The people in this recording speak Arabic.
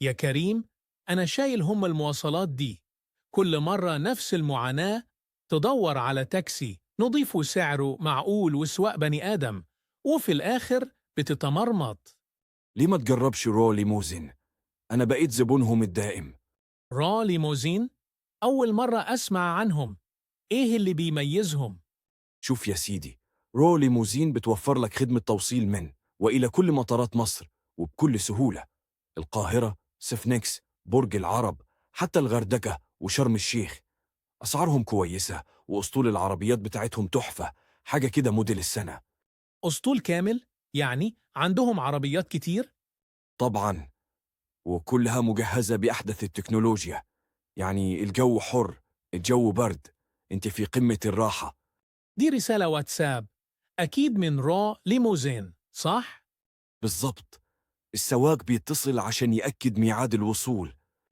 يا كريم، أنا شايل المواصلات دي. كل مرة نفس المعاناة. تدور على تاكسي نضيف وسعره معقول وسواق بني آدم، وفي الآخر بتتمرمط. ليه ما تجربش رو ليموزين؟ أنا بقيت زبونهم الدائم. را ليموزين؟ أول مرة أسمع عنهم. إيه اللي بيميزهم؟ شوف يا سيدي، رو ليموزين بتوفر لك خدمة توصيل من وإلى كل مطارات مصر وبكل سهولة. القاهرة، سفنكس، برج العرب، حتى الغردقة وشرم الشيخ. أسعارهم كويسة وأسطول العربيات بتاعتهم تحفة، حاجة كده موديل السنة. أسطول كامل؟ يعني عندهم عربيات كتير؟ طبعا، وكلها مجهزة بأحدث التكنولوجيا. يعني الجو حر، الجو برد، انت في قمة الراحة. دي رسالة واتساب. أكيد من را ليموزين، صح؟ بالضبط. السواق بيتصل عشان يأكد ميعاد الوصول،